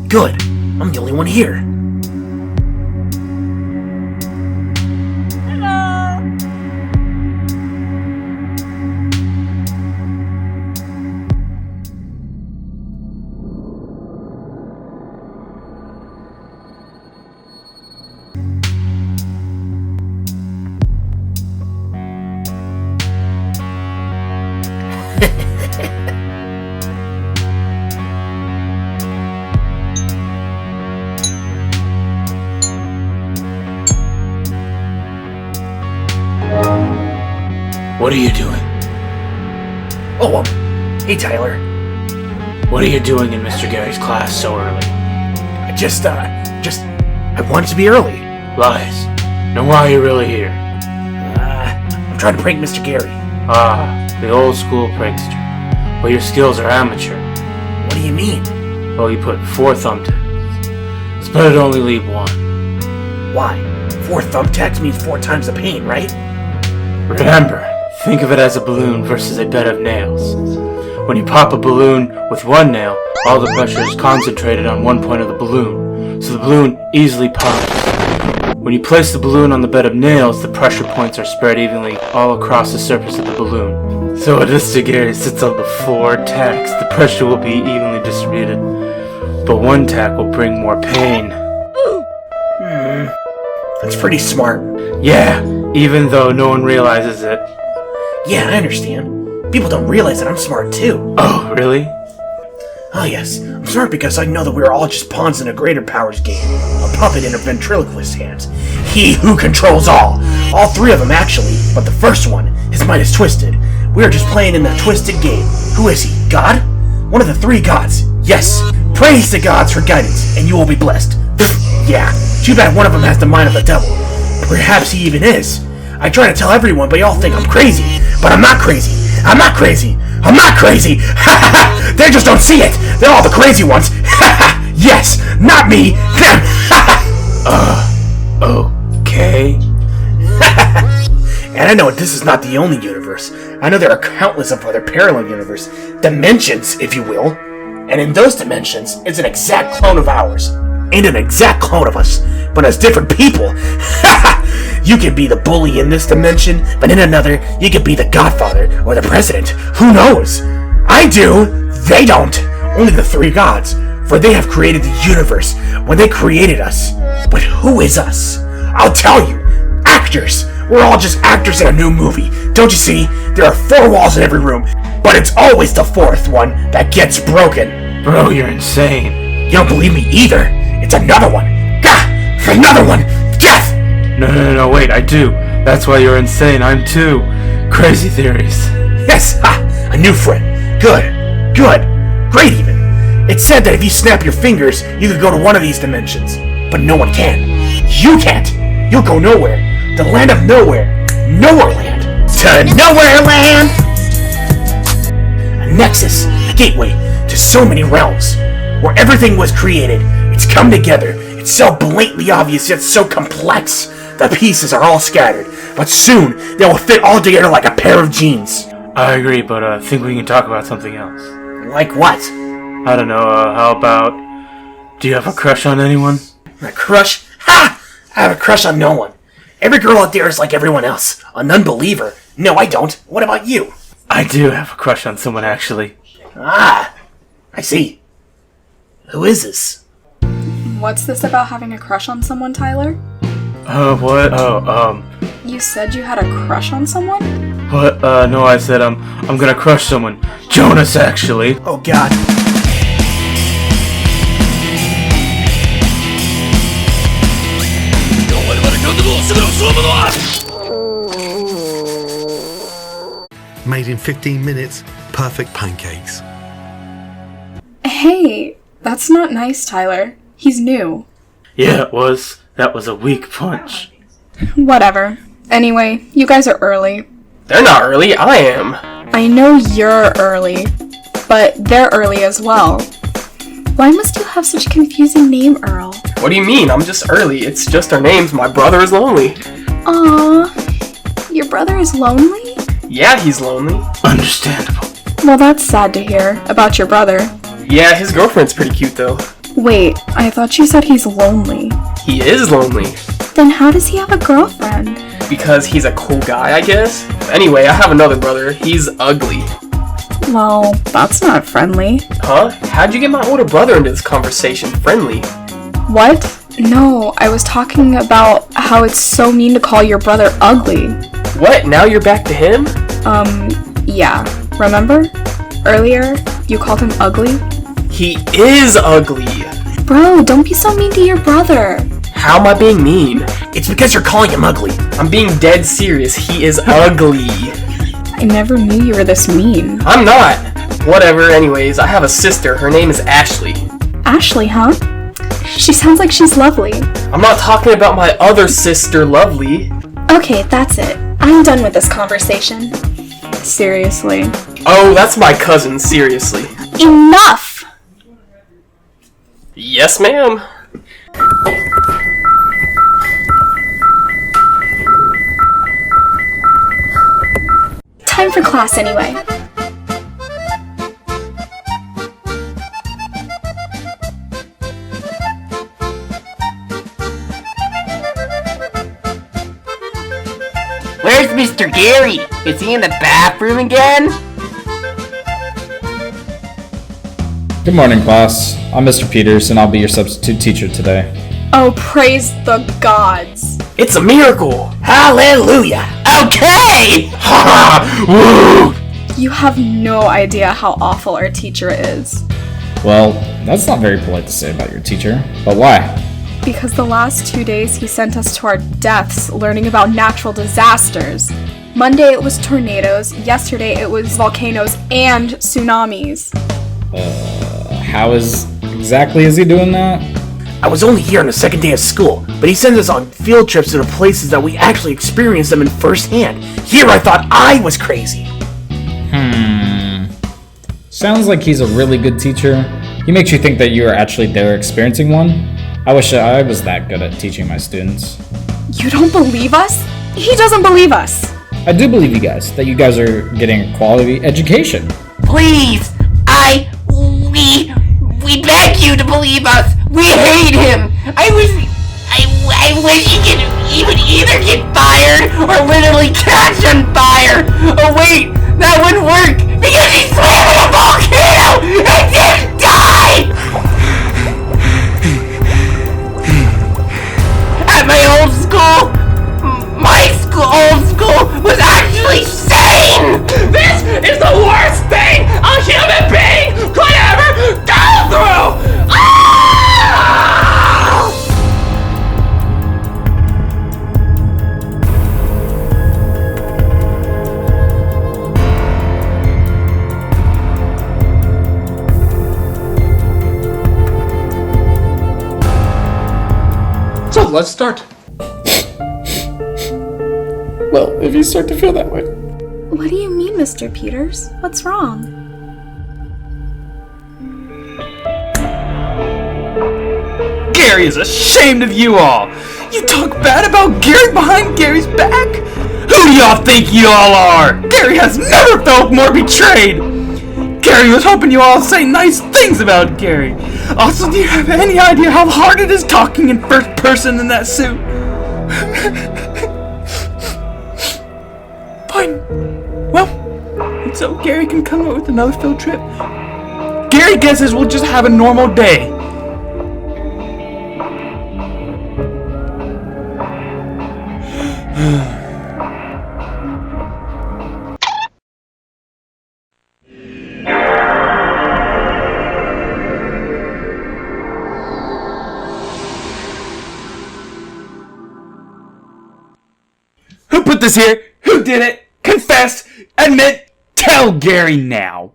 Good. I'm the only one here. What are you doing? Oh, hey Tyler. What are you doing in Mr. Gary's class so early? I wanted to be early. Lies. Now why are you really here? I'm trying to prank Mr. Gary. Ah, the old school prankster. Well, your skills are amateur. What do you mean? Well, you put 4 thumbtacks. It's better to only leave 1. Why? 4 thumbtacks means 4 times the pain, right? Remember, think of it as a balloon versus a bed of nails. When you pop a balloon with 1 nail, all the pressure is concentrated on one point of the balloon, so the balloon easily pops. When you place the balloon on the bed of nails, the pressure points are spread evenly all across the surface of the balloon. So when Mr. Gary sits on the 4 tacks, the pressure will be evenly distributed, but 1 tack will bring more pain. That's pretty smart. Yeah, even though no one realizes it. Yeah, I understand. People don't realize that I'm smart too. Oh, really? Oh yes, I'm smart because I know that we're all just pawns in a greater powers game. A puppet in a ventriloquist's hands. He who controls all. All 3 of them actually, but the first one, his mind is twisted. We are just playing in that twisted game. Who is he? God? One of the 3 gods. Yes. Praise the gods for guidance, and you will be blessed. Yeah, too bad one of them has the mind of the devil. Perhaps he even is. I try to tell everyone, but y'all think I'm crazy. But I'm not crazy. I'm not crazy. I'm not crazy. Ha ha ha! They just don't see it. They're all the crazy ones. Ha ha! Yes, not me. Them. Ha ha! Okay. And I know this is not the only universe. I know there are countless of other parallel universe dimensions, if you will. And in those dimensions, it's an exact clone of ours. Ain't an exact clone of us, but as different people. You could be the bully in this dimension, but in another, you could be the godfather or the president. Who knows? I do. They don't. Only the 3 gods, for they have created the universe when they created us. But who is us? I'll tell you. Actors. We're all just actors in a new movie. Don't you see? There are 4 walls in every room, but it's always the 4th one that gets broken. Bro, you're insane. You don't believe me either. It's another one. Gah! Another one! Death! No, wait, I do. That's why you're insane. I'm too. Crazy theories. Yes! Ha! A new friend. Good. Great even. It's said that if you snap your fingers, you could go to one of these dimensions. But no one can. You can't. You'll go nowhere. The land of nowhere. Nowhere land. To nowhere land! A nexus. A gateway to so many realms. Where everything was created. It's come together. It's so blatantly obvious yet so complex. The pieces are all scattered, but soon they will fit all together like a pair of jeans. I agree, but I think we can talk about something else. Like what? I don't know, how about... Do you have a crush on anyone? A crush? Ha! I have a crush on no one. Every girl out there is like everyone else. A non-believer. No, I don't. What about you? I do have a crush on someone, actually. Ah, I see. Who is this? What's this about having a crush on someone, Tyler? What? You said you had a crush on someone? What? No, I said, I'm gonna crush someone. Jonas, actually. Oh, God. Made in 15 minutes, perfect pancakes. Hey, that's not nice, Tyler. He's new. Yeah, it was. That was a weak punch. Whatever. Anyway, you guys are early. They're not early, I am. I know you're early, but they're early as well. Why must you have such a confusing name, Earl? What do you mean? I'm just early. It's just our names. My brother is lonely. Aww. Your brother is lonely? Yeah, he's lonely. Understandable. Well, that's sad to hear about your brother. Yeah, his girlfriend's pretty cute though. Wait, I thought you said he's lonely. He is lonely. Then how does he have a girlfriend? Because he's a cool guy, I guess. Anyway, I have another brother. He's ugly. Well, that's not friendly. Huh? How'd you get my older brother into this conversation? Friendly? What? No, I was talking about how it's so mean to call your brother ugly. What? Now you're back to him? Yeah. Remember? Earlier, you called him ugly? He is ugly. Bro, don't be so mean to your brother. How am I being mean? It's because you're calling him ugly. I'm being dead serious. He is ugly. I never knew you were this mean. I'm not. Whatever, anyways, I have a sister. Her name is Ashley. Ashley, huh? She sounds like she's lovely. I'm not talking about my other sister, Lovely. Okay, that's it. I'm done with this conversation. Seriously. Oh, that's my cousin, seriously. Enough! Yes, ma'am. Time for class anyway. Where's Mr. Gary? Is he in the bathroom again? Good morning, class. I'm Mr. Peters, and I'll be your substitute teacher today. Oh, praise the gods. It's a miracle. Hallelujah! Okay! You have no idea how awful our teacher is. Well, that's not very polite to say about your teacher, but why? Because the last 2 days he sent us to our deaths learning about natural disasters. Monday it was tornadoes, yesterday it was volcanoes and tsunamis. How exactly is he doing that? I was only here on the second day of school, but he sends us on field trips to the places that we actually experienced them in firsthand. Here I thought I was crazy. Sounds like he's a really good teacher. He makes you think that you are actually there experiencing one. I wish I was that good at teaching my students. You don't believe us? He doesn't believe us. I do believe you guys, that you guys are getting a quality education. Please! We beg you to believe us! We hate him! I wish he would either get fired or literally catch on fire! Oh wait, that wouldn't work because he swam in a volcano and didn't die! At my old school, old school was actually sane! This is the worst thing a human being could ever go through! So let's start. Well, if you start to feel that way. What do you mean, Mr. Peters? What's wrong? Gary is ashamed of you all! You talk bad about Gary behind Gary's back? Who do y'all think you all are? Gary has never felt more betrayed! Gary was hoping you all say nice things about Gary. Also, do you have any idea how hard it is talking in first person in that suit? Fine. Well, so Gary can come up with another field trip. Gary guesses we'll just have a normal day. Who put this here? Who did it? Confess! Admit! Tell Gary now!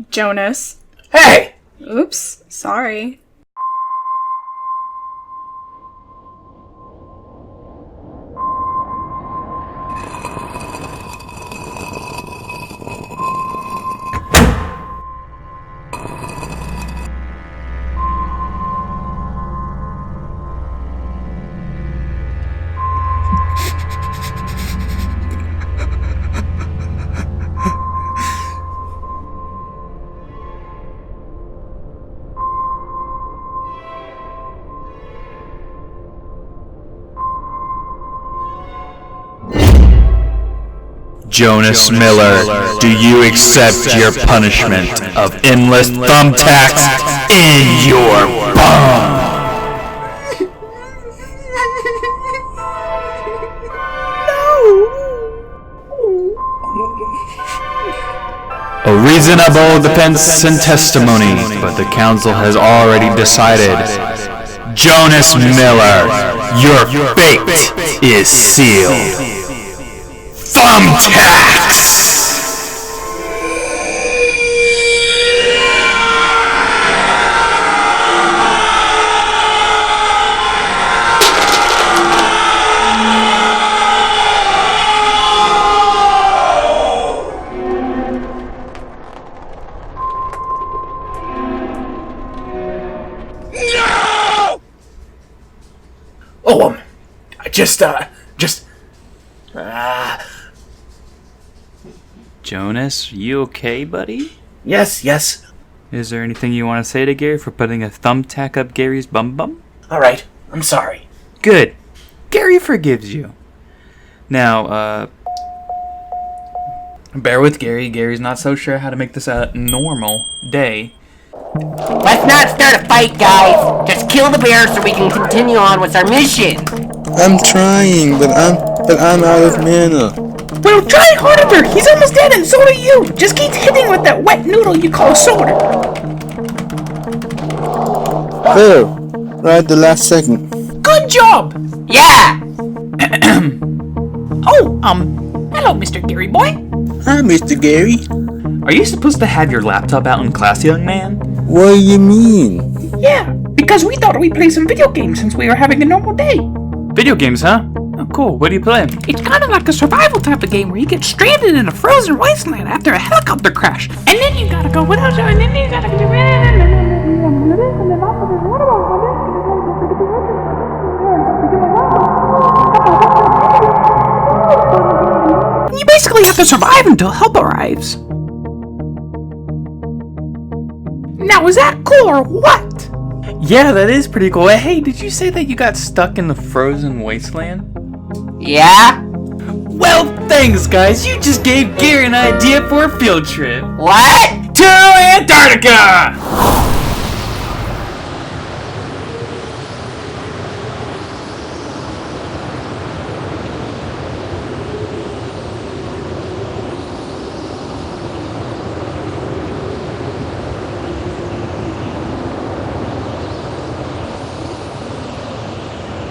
Jonas. Hey! Oops, sorry. Jonas Miller, do you accept your punishment of endless thumbtacks in your bum? A reasonable defense and testimony, but the council has already decided. Jonas Miller, your fate is sealed. Thumbtacks! Oh, just. Jonas, you okay, buddy? Yes. Is there anything you want to say to Gary for putting a thumbtack up Gary's bum? Alright, I'm sorry. Good. Gary forgives you. Now, bear with Gary. Gary's not so sure how to make this a normal day. Let's not start a fight, guys. Just kill the bear so we can continue on with our mission. I'm trying, but I'm out of mana. Well, try harder! He's almost dead and so are you! Just keep hitting with that wet noodle you call soda! There! Right the last second. Good job! Yeah! Hello, Mr. Gary boy. Hi, Mr. Gary. Are you supposed to have your laptop out in class, young man? What do you mean? Yeah, because we thought we'd play some video games since we were having a normal day. Video games, huh? Oh, cool. What do you play? It's kind of like a survival type of game where you get stranded in a frozen wasteland after a helicopter crash. And then you gotta go, and then you gotta you basically have to survive until help arrives. Now, is that cool or what? Yeah, that is pretty cool. Hey, did you say that you got stuck in the frozen wasteland? Yeah? Well, thanks, guys. You just gave Gary an idea for a field trip. What? To Antarctica!